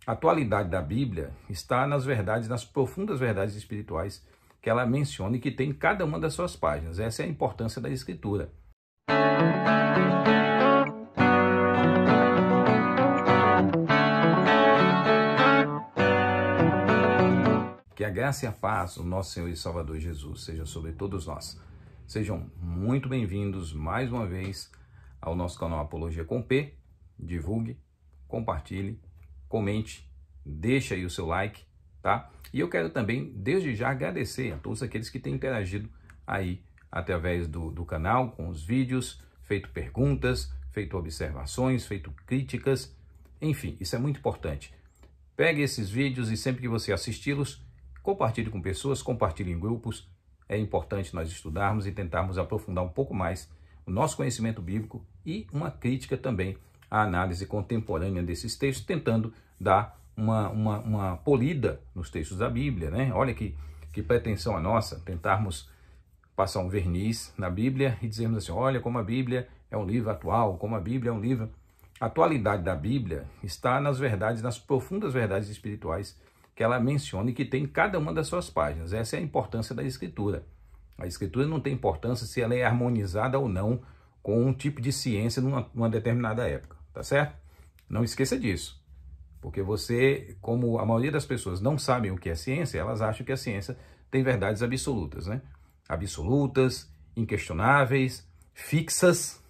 A atualidade da Bíblia está nas verdades, nas profundas verdades espirituais que ela menciona e que tem em cada uma das suas páginas. Essa é a importância da Escritura. Que a graça e a paz do nosso Senhor e Salvador Jesus seja sobre todos nós. Sejam muito bem-vindos mais uma vez ao nosso canal Apologia com P. Divulgue, compartilhe, comente, deixa aí o seu like, tá? E eu quero também, desde já, agradecer a todos aqueles que têm interagido aí através do canal, com os vídeos, feito perguntas, feito observações, feito críticas, enfim, isso é muito importante. Pegue esses vídeos e sempre que você assisti-los, compartilhe com pessoas, compartilhe em grupos. É importante nós estudarmos e tentarmos aprofundar um pouco mais o nosso conhecimento bíblico e uma crítica também à análise contemporânea desses textos, tentando dar uma polida nos textos da Bíblia, né? Olha que pretensão a nossa, tentarmos passar um verniz na Bíblia e dizermos assim, olha como a Bíblia é um livro atual, como a Bíblia é um livro... A atualidade da Bíblia está nas verdades, nas profundas verdades espirituais que ela menciona e que tem em cada uma das suas páginas. Essa é a importância da Escritura. A Escritura não tem importância se ela é harmonizada ou não com um tipo de ciência numa determinada época, tá certo? Não esqueça disso, porque você, como a maioria das pessoas não sabem o que é ciência, elas acham que a ciência tem verdades absolutas, né? Absolutas, inquestionáveis, fixas,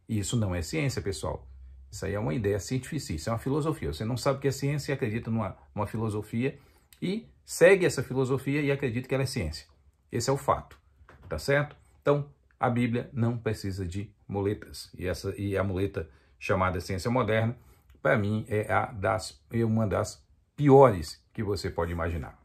e isso não é ciência, pessoal. Isso aí é uma ideia científica, isso é uma filosofia. Você não sabe o que é ciência e acredita numa filosofia e segue essa filosofia e acredita que ela é ciência. Esse é o fato, tá certo? Então, a Bíblia não precisa de muletas. E a muleta chamada ciência moderna, para mim, é uma das piores que você pode imaginar.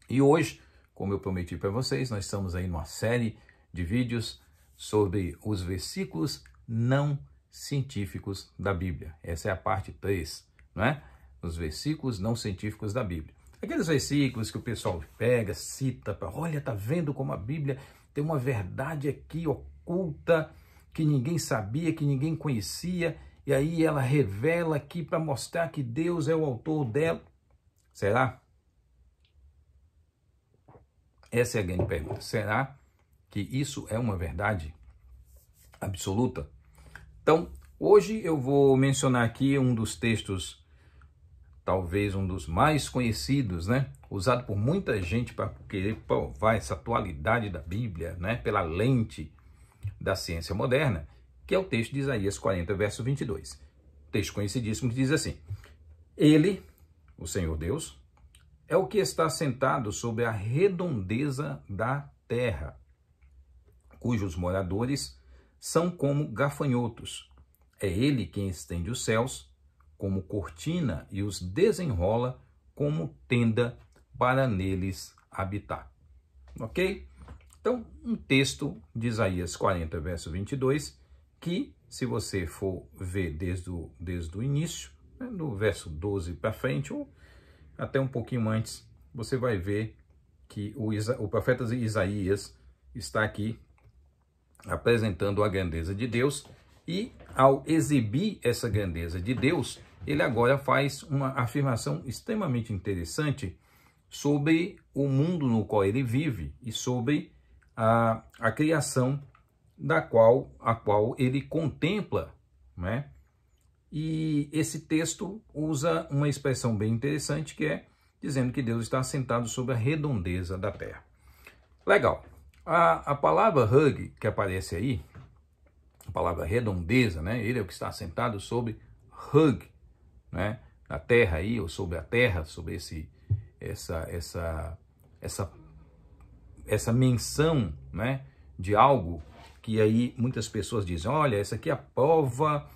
E hoje, como eu prometi para vocês, nós estamos aí numa série de vídeos sobre os versículos não científicos da Bíblia. Essa é a parte 3, não é? Os versículos não científicos da Bíblia. Aqueles versículos que o pessoal pega, cita, olha, tá vendo como a Bíblia tem uma verdade aqui oculta, que ninguém sabia, que ninguém conhecia, e aí ela revela aqui para mostrar que Deus é o autor dela. Será? Essa é a grande pergunta. Será que isso é uma verdade absoluta? Então, hoje eu vou mencionar aqui um dos textos, talvez um dos mais conhecidos, né? Usado por muita gente para querer provar essa atualidade da Bíblia, né? Pela lente da ciência moderna, que é o texto de Isaías 40, verso 22. Texto conhecidíssimo que diz assim: Ele, o Senhor Deus, é o que está sentado sobre a redondeza da terra, cujos moradores são como gafanhotos. É ele quem estende os céus como cortina e os desenrola como tenda para neles habitar. Ok? Então, um texto de Isaías 40, verso 22, que, se você for ver desde o início, né, do verso 12 para frente, ou até um pouquinho antes, você vai ver que o profeta Isaías está aqui apresentando a grandeza de Deus, e ao exibir essa grandeza de Deus, ele agora faz uma afirmação extremamente interessante sobre o mundo no qual ele vive e sobre a criação a qual ele contempla, né? E esse texto usa uma expressão bem interessante, que é dizendo que Deus está assentado sobre a redondeza da terra. Legal. A palavra hug que aparece aí, a palavra redondeza, né? Ele é o que está assentado sobre hug, né? Na terra aí, ou sobre a terra, sobre essa menção, né? De algo que aí muitas pessoas dizem, olha, essa aqui é a prova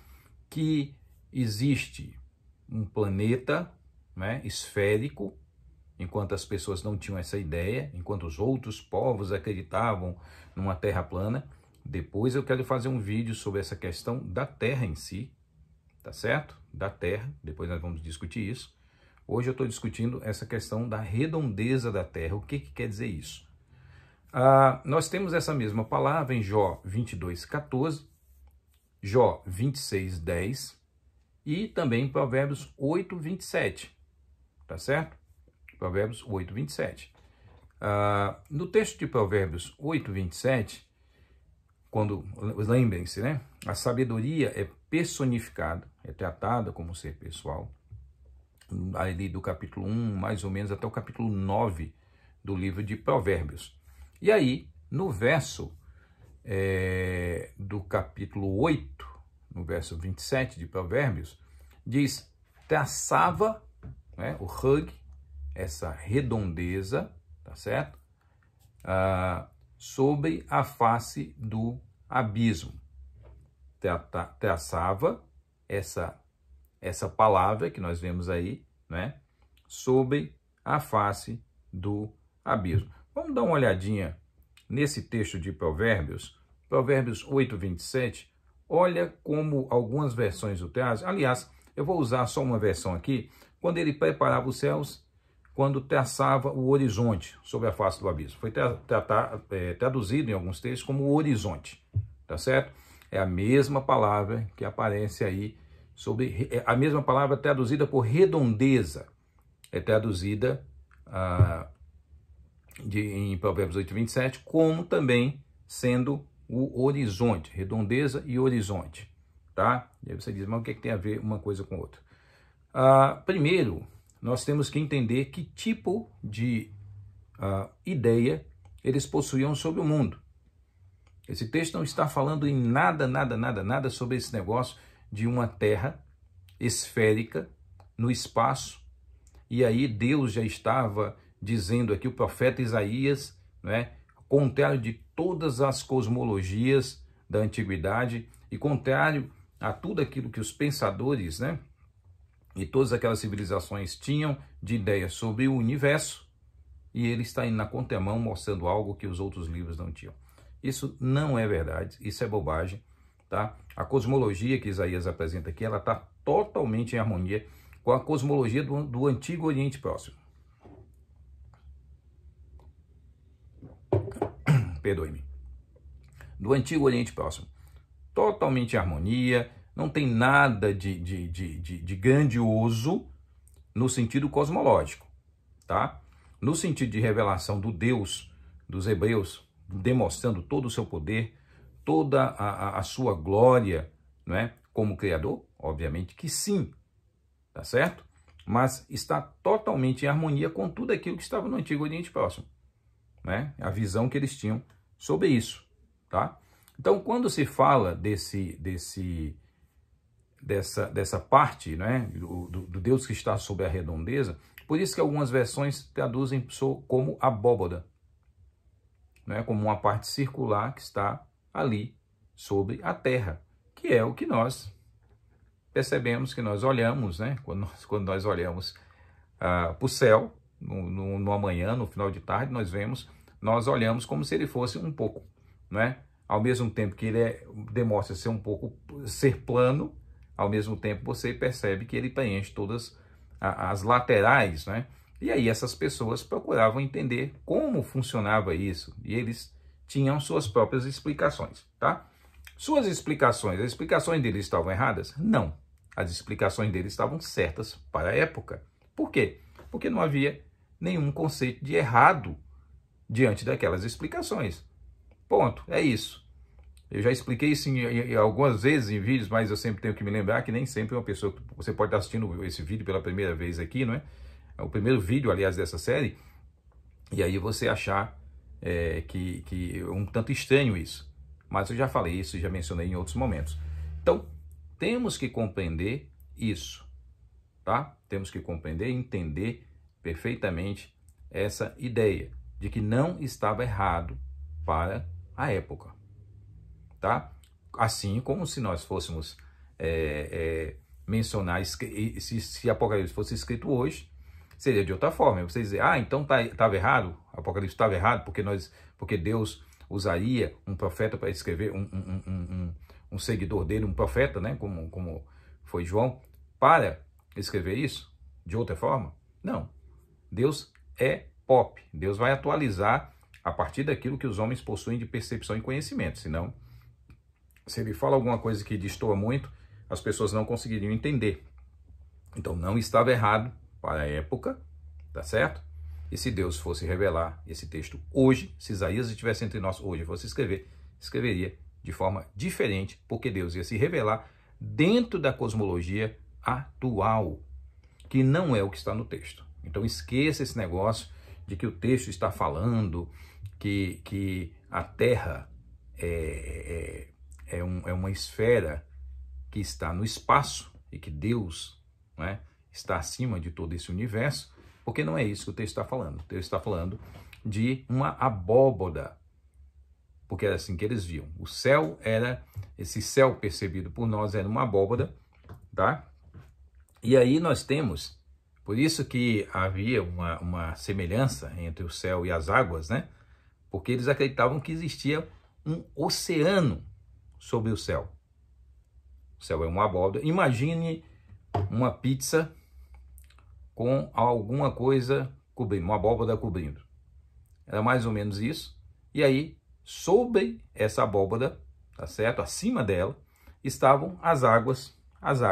que existe um planeta, né? Esférico, enquanto as pessoas não tinham essa ideia, enquanto os outros povos acreditavam numa terra plana. Depois eu quero fazer um vídeo sobre essa questão da terra em si, tá certo? Da terra, depois nós vamos discutir isso. Hoje eu estou discutindo essa questão da redondeza da terra. O que quer dizer isso? Nós temos essa mesma palavra em Jó 22:14, Jó 26:10 e também em Provérbios 8:27. tá certo? Provérbios 8, 27. No texto de Provérbios 8, 27, lembrem-se, né? A sabedoria é personificada, é tratada como ser pessoal, ali do capítulo 1, mais ou menos, até o capítulo 9 do livro de Provérbios. E aí, no verso do capítulo 8, no verso 27 de Provérbios, diz, traçava, né, o hug, essa redondeza, tá certo? Sobre a face do abismo. Traçava essa palavra que nós vemos aí, né, sobre a face do abismo. Vamos dar uma olhadinha nesse texto de Provérbios, Provérbios 8, 27. Olha como algumas versões o trazem. Aliás, eu vou usar só uma versão aqui, quando ele preparava os céus, quando traçava o horizonte sobre a face do abismo. Foi traduzido em alguns textos como o horizonte, tá certo? É a mesma palavra que aparece aí, a mesma palavra traduzida por redondeza, é traduzida em Provérbios 8, 27, como também sendo o horizonte, redondeza e horizonte, tá? E aí você diz, mas o que tem a ver uma coisa com outra? Primeiro, nós temos que entender que tipo de ideia eles possuíam sobre o mundo. Esse texto não está falando em nada sobre esse negócio de uma terra esférica no espaço. E aí Deus já estava dizendo aqui, o profeta Isaías, né, contrário de todas as cosmologias da antiguidade e contrário a tudo aquilo que os pensadores, né, e todas aquelas civilizações tinham de ideia sobre o universo, e ele está indo na contramão mostrando algo que os outros livros não tinham. Isso não é verdade, isso é bobagem, tá? A cosmologia que Isaías apresenta aqui, ela está totalmente em harmonia com a cosmologia do Antigo Oriente Próximo. Perdoe-me. Do Antigo Oriente Próximo. Totalmente em harmonia, não tem nada de grandioso no sentido cosmológico, tá? No sentido de revelação do Deus dos hebreus, demonstrando todo o seu poder, toda a sua glória, não é? Como Criador, obviamente que sim, tá certo? Mas está totalmente em harmonia com tudo aquilo que estava no Antigo Oriente Próximo, né? A visão que eles tinham sobre isso, tá? Então, quando se fala dessa parte, né, do Deus que está sobre a redondeza, por isso que algumas versões traduzem como abóbada, né, como uma parte circular que está ali sobre a terra, que é o que nós percebemos, que nós olhamos, né, quando nós olhamos para o céu, no amanhã, no final de tarde, nós olhamos como se ele fosse um pouco, né, ao mesmo tempo que ele demonstra ser plano, ao mesmo tempo você percebe que ele preenche todas as laterais, né? E aí essas pessoas procuravam entender como funcionava isso, e eles tinham suas próprias explicações, tá? As explicações deles estavam erradas? Não. As explicações deles estavam certas para a época. Por quê? Porque não havia nenhum conceito de errado diante daquelas explicações. Ponto. É isso. Eu já expliquei isso algumas vezes em vídeos, mas eu sempre tenho que me lembrar que nem sempre uma pessoa... Você pode estar assistindo esse vídeo pela primeira vez aqui, não é? É o primeiro vídeo, aliás, dessa série. E aí você achar que é um tanto estranho isso. Mas eu já falei isso, já mencionei em outros momentos. Então, temos que compreender isso, tá? Temos que compreender e entender perfeitamente essa ideia de que não estava errado para a época, tá? Assim como se nós fôssemos mencionar, se Apocalipse fosse escrito hoje, seria de outra forma. Você dizer, então estava errado, Apocalipse estava errado, porque Deus usaria um profeta para escrever, um seguidor dele, um profeta, né, como foi João, para escrever isso de outra forma? Não. Deus é pop. Deus vai atualizar a partir daquilo que os homens possuem de percepção e conhecimento. Senão, se ele fala alguma coisa que destoa muito, as pessoas não conseguiriam entender. Então, não estava errado para a época, tá certo? E se Deus fosse revelar esse texto hoje, se Isaías estivesse entre nós hoje e fosse escrever, escreveria de forma diferente, porque Deus ia se revelar dentro da cosmologia atual, que não é o que está no texto. Então esqueça esse negócio de que o texto está falando que a Terra é uma esfera que está no espaço e que Deus, né, está acima de todo esse universo, porque não é isso que o texto está falando. O texto está falando de uma abóboda, porque era assim que eles viam. O céu esse céu percebido por nós era uma abóboda, tá? E aí nós temos, por isso que havia uma semelhança entre o céu e as águas, né? Porque eles acreditavam que existia um oceano sobre o céu. O céu é uma abóboda. Imagine uma pizza com alguma coisa cobrindo, uma abóboda cobrindo. Era mais ou menos isso. E aí, sobre essa abóboda, tá certo? Acima dela, estavam as águas. As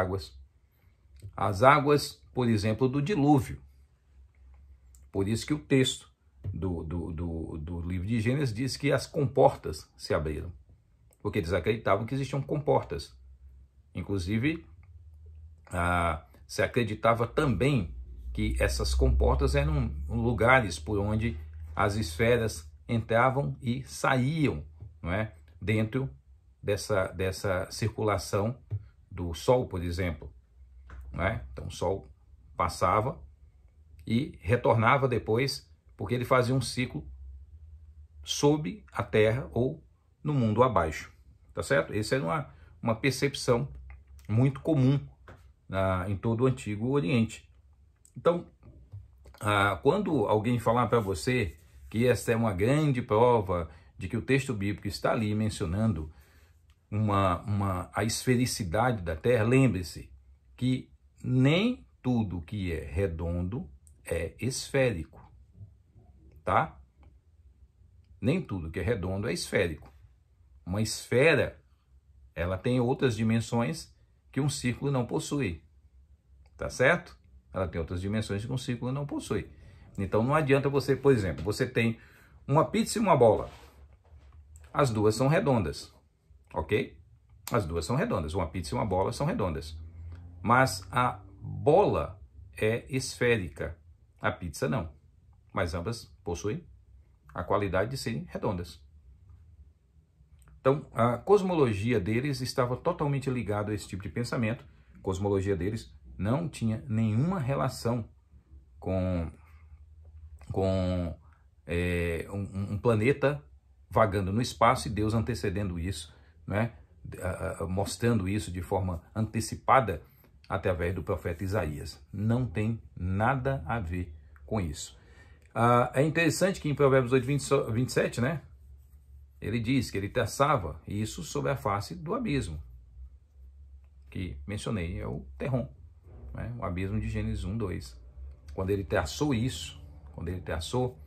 águas, por exemplo, do dilúvio. Por isso que o texto do livro de Gênesis diz que as comportas se abriram. Porque eles acreditavam que existiam comportas. Inclusive, se acreditava também que essas comportas eram lugares por onde as esferas entravam e saíam, não é? Dentro dessa circulação do Sol, por exemplo. Não é? Então o Sol passava e retornava depois, porque ele fazia um ciclo sob a Terra ou no mundo abaixo. Tá certo? Essa era uma percepção muito comum em todo o Antigo Oriente. Então, quando alguém falar para você que esta é uma grande prova de que o texto bíblico está ali mencionando a esfericidade da Terra, lembre-se que nem tudo que é redondo é esférico, tá? Nem tudo que é redondo é esférico. Uma esfera, ela tem outras dimensões que um círculo não possui, tá certo? Ela tem outras dimensões que um círculo não possui. Então não adianta você, por exemplo, você tem uma pizza e uma bola. As duas são redondas, ok? As duas são redondas, uma pizza e uma bola são redondas. Mas a bola é esférica, a pizza não. Mas ambas possuem a qualidade de serem redondas. Então, a cosmologia deles estava totalmente ligada a esse tipo de pensamento. A cosmologia deles não tinha nenhuma relação com um planeta vagando no espaço e Deus antecedendo isso, né? Mostrando isso de forma antecipada através do profeta Isaías. Não tem nada a ver com isso. É interessante que em Provérbios 8, 27, né? Ele diz que ele traçava isso sobre a face do abismo, que mencionei, é o Terron, né? O abismo de Gênesis 1, 2. Quando ele traçou isso, quando ele traçou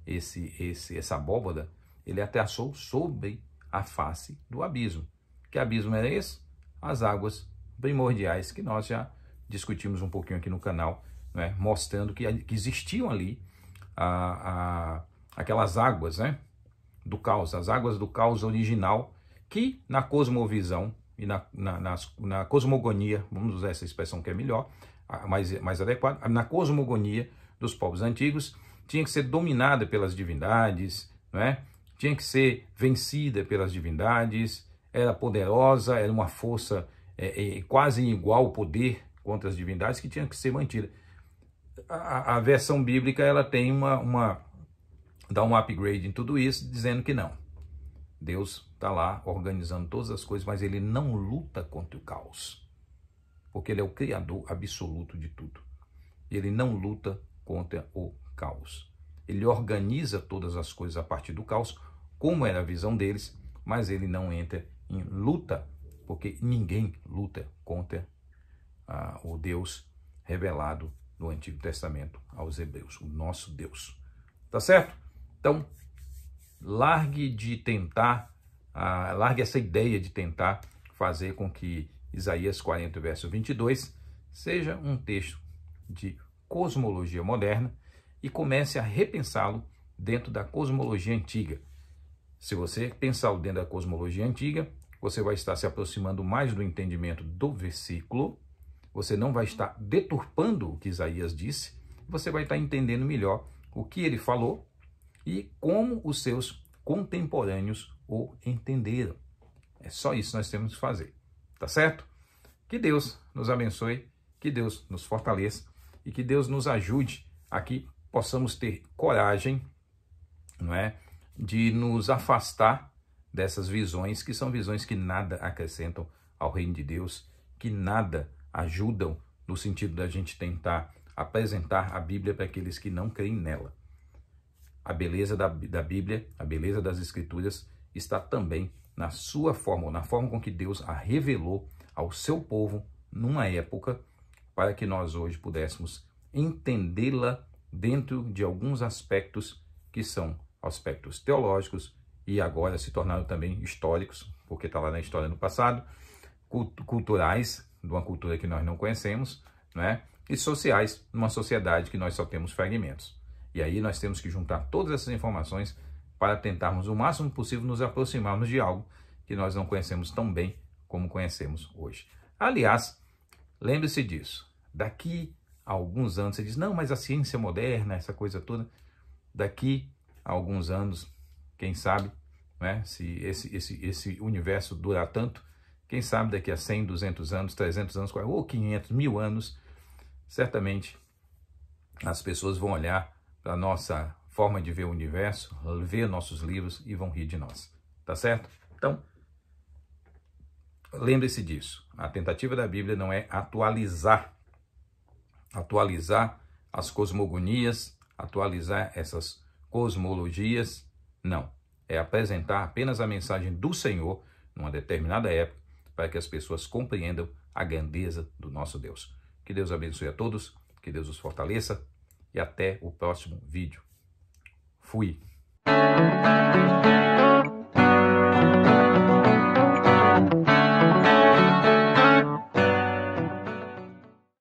essa abóbada, ele a traçou sobre a face do abismo. Que abismo era esse? As águas primordiais, que nós já discutimos um pouquinho aqui no canal, né? Mostrando que existiam ali aquelas águas, né? Do caos, as águas do caos original, que na cosmovisão e na cosmogonia, vamos usar essa expressão que é melhor, mais adequada, na cosmogonia dos povos antigos, tinha que ser dominada pelas divindades, não é? Tinha que ser vencida pelas divindades, era poderosa, era uma força quase igual poder contra as divindades que tinha que ser mantida. A versão bíblica, ela tem dá um upgrade em tudo isso, dizendo que não. Deus está lá organizando todas as coisas, mas ele não luta contra o caos, porque ele é o criador absoluto de tudo. Ele não luta contra o caos. Ele organiza todas as coisas a partir do caos, como era a visão deles, mas ele não entra em luta, porque ninguém luta contra o Deus revelado no Antigo Testamento aos Hebreus, o nosso Deus. Tá certo? Então, largue essa ideia de tentar fazer com que Isaías 40, verso 22, seja um texto de cosmologia moderna, e comece a repensá-lo dentro da cosmologia antiga. Se você pensá-lo dentro da cosmologia antiga, você vai estar se aproximando mais do entendimento do versículo, você não vai estar deturpando o que Isaías disse, você vai estar entendendo melhor o que ele falou e como os seus contemporâneos o entenderam. É só isso que nós temos que fazer, tá certo? Que Deus nos abençoe, que Deus nos fortaleça e que Deus nos ajude a que possamos ter coragem, não é, de nos afastar dessas visões, que são visões que nada acrescentam ao reino de Deus, que nada ajudam no sentido da gente tentar apresentar a Bíblia para aqueles que não creem nela. A beleza da Bíblia, a beleza das Escrituras está também na sua forma, na forma com que Deus a revelou ao seu povo numa época, para que nós hoje pudéssemos entendê-la dentro de alguns aspectos que são aspectos teológicos e agora se tornaram também históricos, porque está lá na história no passado, culturais, de uma cultura que nós não conhecemos, né? E sociais, numa sociedade que nós só temos fragmentos. E aí nós temos que juntar todas essas informações para tentarmos o máximo possível nos aproximarmos de algo que nós não conhecemos tão bem como conhecemos hoje. Aliás, lembre-se disso, daqui a alguns anos, você diz, não, mas a ciência moderna, essa coisa toda, daqui a alguns anos, quem sabe, né, se esse universo durar tanto, quem sabe daqui a 100, 200 anos, 300 anos, ou 500, 1000 anos, certamente as pessoas vão olhar para a nossa forma de ver o universo, ver nossos livros e vão rir de nós, tá certo? Então, lembre-se disso, a tentativa da Bíblia não é atualizar as cosmogonias, atualizar essas cosmologias, não. É apresentar apenas a mensagem do Senhor numa determinada época para que as pessoas compreendam a grandeza do nosso Deus. Que Deus abençoe a todos, que Deus os fortaleça e até o próximo vídeo. Fui!